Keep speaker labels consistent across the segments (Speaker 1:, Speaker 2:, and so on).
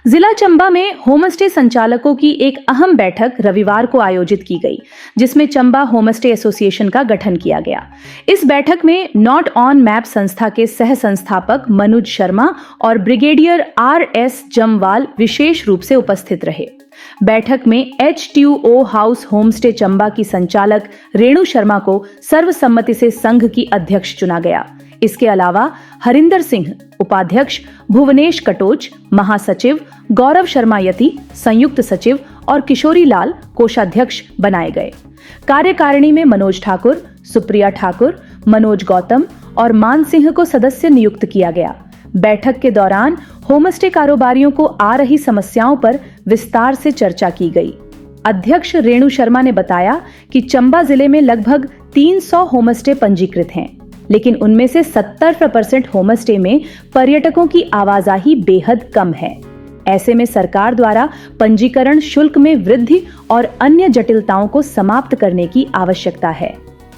Speaker 1: जिला चंबा में होमस्टे संचालकों की एक अहम बैठक रविवार को आयोजित की गई, जिसमें चंबा होमस्टे एसोसिएशन का गठन किया गया। इस बैठक में नॉट ऑन मैप संस्था के सह संस्थापक मनुज शर्मा और ब्रिगेडियर RS जमवाल विशेष रूप से उपस्थित रहे। बैठक में H2O हाउस होमस्टे चंबा की संचालक रेणु शर्मा को सर्वसम्मति से संघ की अध्यक्ष चुना गया। इसके अलावा हरिंदर सिंह उपाध्यक्ष, भुवनेश कटोच महासचिव, गौरव शर्मा यति संयुक्त सचिव और किशोरी लाल कोषाध्यक्ष बनाए गए। कार्यकारिणी में मनोज ठाकुर, सुप्रिया ठाकुर, मनोज गौतम और मान सिंह को सदस्य नियुक्त किया गया। बैठक के दौरान होमस्टे कारोबारियों को आ रही समस्याओं पर विस्तार से चर्चा की गई। अध्यक्ष रेणु शर्मा ने बताया कि चंबा जिले में लगभग 300 होमस्टे पंजीकृत हैं, लेकिन उनमें से 70% होमस्टे में पर्यटकों की आवाजाही बेहद कम है। ऐसे में सरकार द्वारा पंजीकरण शुल्क में वृद्धि और अन्य जटिलताओं को समाप्त करने की आवश्यकता है।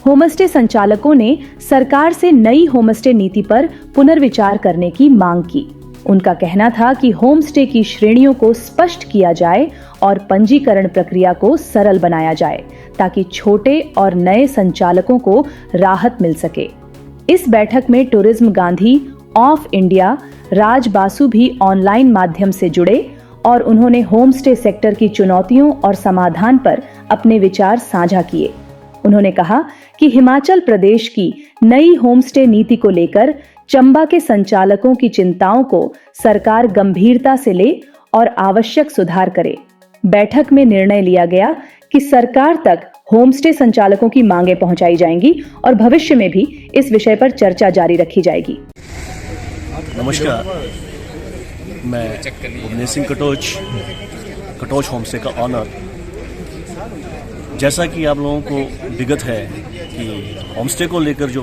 Speaker 1: होमस्टे संचालकों ने सरकार से नई होमस्टे नीति पर पुनर्विचार करने की मांग की। उनका कहना था कि होमस्टे की श्रेणियों को स्पष्ट किया जाए और पंजीकरण प्रक्रिया को सरल बनाया जाए, ताकि छोटे और नए संचालकों को राहत मिल सके। इस बैठक में टूरिज्म गांधी ऑफ इंडिया राज बासु भी ऑनलाइन माध्यम से जुड़े और उन्होंने होमस्टे सेक्टर की चुनौतियों और समाधान पर अपने विचार साझा किए। उन्होंने कहा कि हिमाचल प्रदेश की नई होमस्टे नीति को लेकर चंबा के संचालकों की चिंताओं को सरकार गंभीरता से ले और आवश्यक सुधार करे। बैठक में निर्णय लिया गया कि सरकार तक होमस्टे संचालकों की मांगें पहुंचाई जाएंगी और भविष्य में भी इस विषय पर चर्चा जारी रखी जाएगी।
Speaker 2: नमस्कार, मैं भुवनेश सिंह कटोच होमस्टे का ऑनर। जैसा कि आप लोगों को विगत है कि होमस्टे को लेकर जो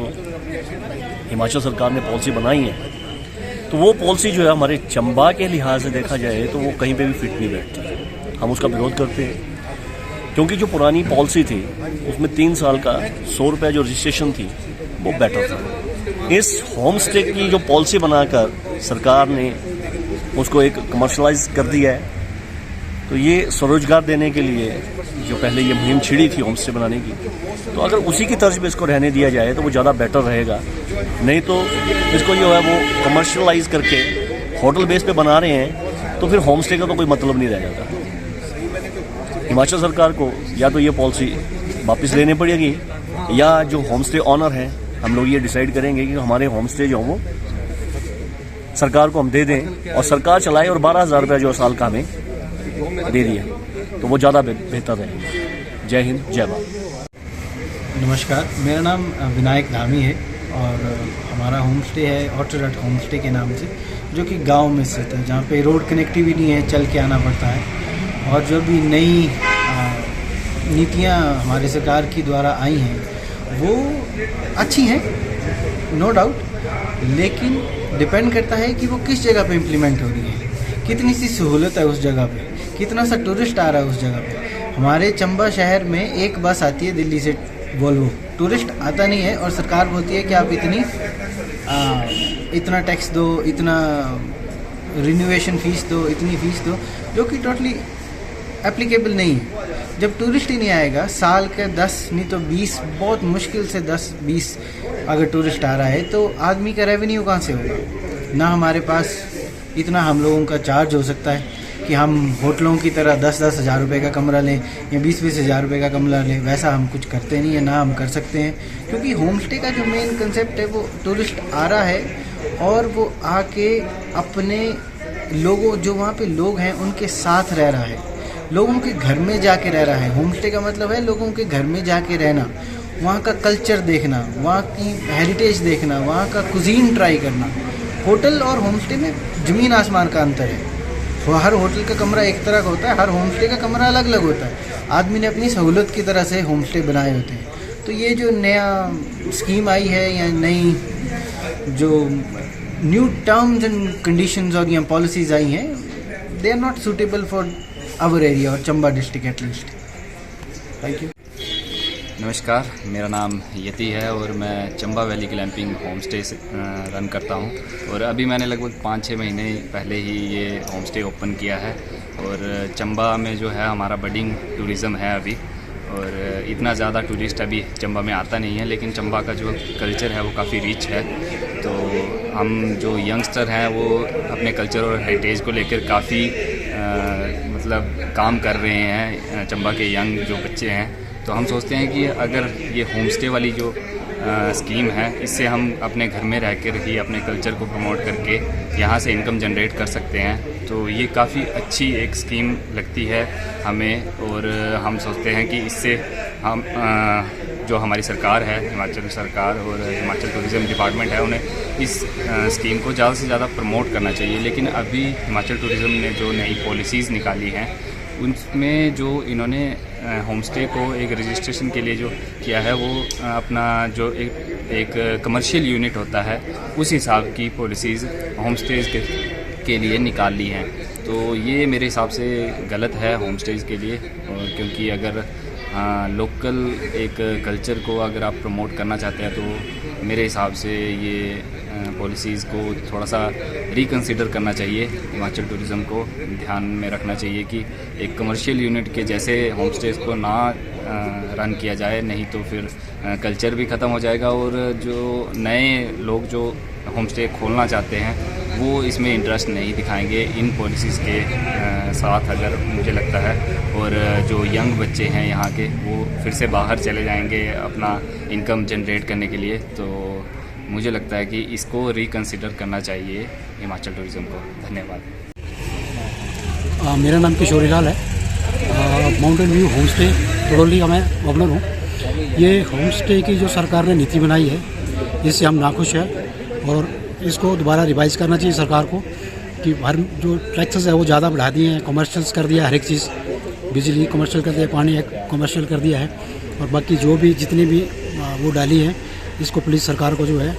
Speaker 2: हिमाचल सरकार ने पॉलिसी बनाई है, तो वो पॉलिसी जो है हमारे चंबा के लिहाज से देखा जाए तो वो कहीं पे भी फिट नहीं बैठती। हम उसका विरोध करते हैं, क्योंकि जो पुरानी पॉलिसी थी उसमें 3 साल का 100 रुपये जो रजिस्ट्रेशन थी वो बेटर था। इस होमस्टे की जो पॉलिसी बनाकर सरकार ने उसको एक कमर्शलाइज कर दिया है। तो ये स्वरोजगार देने के लिए जो पहले ये मुहिम छिड़ी थी होमस्टे बनाने की, तो अगर उसी की तर्ज पे इसको रहने दिया जाए तो वो ज़्यादा बेटर रहेगा। नहीं तो इसको जो है वो कमर्शलाइज करके होटल बेस पे बना रहे हैं, तो फिर होमस्टे का तो कोई मतलब नहीं रह जाता। हिमाचल सरकार को या तो ये पॉलिसी वापस लेनी पड़ेगी, या जो होमस्टे ऑनर हैं हम लोग ये डिसाइड करेंगे कि हमारे होमस्टे जो वो सरकार को हम दे दें और सरकार चलाए, और 12,000 रुपये जो साल का हमें दे दिया तो वो ज़्यादा बेहतर है। जय हिंद, जय भारत।
Speaker 3: नमस्कार, मेरा नाम विनायक धामी है और हमारा होमस्टे है ऑर्चर्ड होमस्टे के नाम से, जो कि गांव में स्थित है, जहाँ पे रोड कनेक्टिविटी नहीं है, चल के आना पड़ता है। और जो भी नई नीतियाँ हमारे सरकार की द्वारा आई हैं वो अच्छी हैं, नो डाउट, लेकिन डिपेंड करता है कि वो किस जगह पे इम्प्लीमेंट हो रही है, कितनी सी सहूलत है उस जगह पे, कितना सा टूरिस्ट आ रहा है उस जगह पे। हमारे चंबा शहर में एक बस आती है दिल्ली से वोल्वो, टूरिस्ट आता नहीं है और सरकार बोलती है कि आप इतना टैक्स दो, इतना रिन्यूएशन फ़ीस दो, इतनी फ़ीस दो, जो कि टोटली एप्लीकेबल नहीं है। जब टूरिस्ट ही नहीं आएगा, साल के 10 नहीं तो 20, बहुत मुश्किल से 10-20 अगर टूरिस्ट आ रहा है तो आदमी का रेवेन्यू कहाँ से होगा। ना हमारे पास इतना हम लोगों का चार्ज हो सकता है कि हम होटलों की तरह 10-10 हज़ार रुपये का कमरा लें या 20-20 हज़ार रुपये का कमरा लें, वैसा हम कुछ करते नहीं है, ना हम कर सकते हैं। क्योंकि होमस्टे का जो मेन कंसेप्ट है वो टूरिस्ट आ रहा है और वो आके अपने लोगों, जो वहाँ पे लोग हैं उनके साथ रह रहा है, लोगों के घर में जाके रह रहा है। होमस्टे का मतलब है लोगों के घर में जाके रहना, वहाँ का कल्चर देखना, वहाँ की हेरिटेज देखना, वहाँ का कुजीन ट्राई करना। होटल और होमस्टे में ज़मीन आसमान का अंतर है। हर होटल का कमरा एक तरह का होता है, हर होमस्टे का कमरा अलग अलग होता है। आदमी ने अपनी सहूलत की तरह से होमस्टे बनाए होते हैं। तो ये जो नया स्कीम आई है या नई जो न्यू टर्म्स एंड कंडीशंस और या पॉलिसीज़ आई हैं, they are not suitable for our area और Chamba district at least. Thank you.
Speaker 4: नमस्कार, मेरा नाम यति है और मैं Chamba valley glamping home stay से रन करता हूं। और अभी मैंने लगभग 5-6 महीने पहले ही ये होम स्टे ओपन किया है। और चंबा में जो है हमारा बडिंग टूरिज़म है अभी, और इतना ज़्यादा टूरिस्ट अभी चंबा में आता नहीं है, लेकिन चंबा का जो कल्चर है वो काफ़ी रिच है। तो हम जो यंगस्टर हैं वो अपने कल्चर और हेरिटेज को लेकर काफ़ी मतलब काम कर रहे हैं। चंबा के यंग जो बच्चे हैं, तो हम सोचते हैं कि अगर ये होम स्टे वाली जो स्कीम है, इससे हम अपने घर में रह कर ही अपने कल्चर को प्रमोट करके यहाँ से इनकम जनरेट कर सकते हैं। तो ये काफ़ी अच्छी एक स्कीम लगती है हमें, और हम सोचते हैं कि इससे हम जो हमारी सरकार है, हिमाचल सरकार और हिमाचल टूरिज़म डिपार्टमेंट है, उन्हें इस स्कीम को ज़्यादा से ज़्यादा प्रमोट करना चाहिए। लेकिन अभी हिमाचल टूरिज़म ने जो नई पॉलिसीज़ निकाली हैं, उनमें जो इन्होंने होम स्टे को एक रजिस्ट्रेशन के लिए जो किया है, वो अपना जो एक कमर्शियल यूनिट होता है, उस हिसाब की पॉलिसीज़ होम स्टेज़ के लिए निकाल ली हैं। तो ये मेरे हिसाब से गलत है होम स्टेज़ के लिए। और क्योंकि अगर लोकल एक कल्चर को अगर आप प्रमोट करना चाहते हैं, तो मेरे हिसाब से ये पॉलिसीज़ को थोड़ा सा रिकंसिडर करना चाहिए। हिमाचल टूरिज़म को ध्यान में रखना चाहिए कि एक कमर्शियल यूनिट के जैसे होम स्टेज़ को ना रन किया जाए, नहीं तो फिर कल्चर भी ख़त्म हो जाएगा। और जो नए लोग जो होम स्टे खोलना चाहते हैं, वो इसमें इंटरेस्ट नहीं दिखाएंगे इन पॉलिसीज़ के साथ, अगर मुझे लगता है। और जो यंग बच्चे हैं यहाँ के, वो फिर से बाहर चले जाएंगे अपना इनकम जनरेट करने के लिए। तो मुझे लगता है कि इसको रिकंसिडर करना चाहिए हिमाचल टूरिज़म को। धन्यवाद।
Speaker 5: मेरा नाम किशोरी लाल है। माउंटेन व्यू होम स्टे तोड़ोली का मैं ओनर हूँ। ये होम स्टे की जो सरकार ने नीति बनाई है, इससे हम नाखुश हैं, और इसको दोबारा रिवाइज़ करना चाहिए सरकार को। कि हर जो टैक्सेस है वो ज़्यादा बढ़ा दिए हैं, कमर्शियल्स कर दिया हर एक चीज़, बिजली कमर्शियल कर दिया, पानी कमर्शियल कर दिया है, और बाकी जो भी जितनी भी वो डाली है, इसको प्लीज़ सरकार को जो है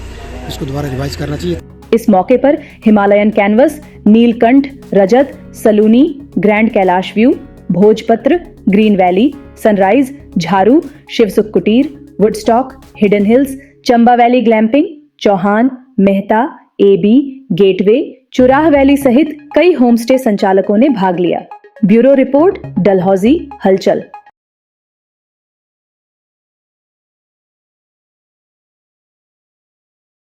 Speaker 5: इसको दोबारा रिवाइज करना चाहिए।
Speaker 1: इस मौके पर Himalayan canvas, Neelkanth, Rajat, Saluni, grand Kailash view, Bhojpatra, green valley, sunrise, Jharu, Shivsukh Kutir, Woodstock, hidden hills, Chamba valley glamping, Chauhan, Mehta, AB, getaway, Churah valley सहित कई होमस्टे संचालकों ने भाग लिया। ब्यूरो रिपोर्ट, डलहौजी, हलचल।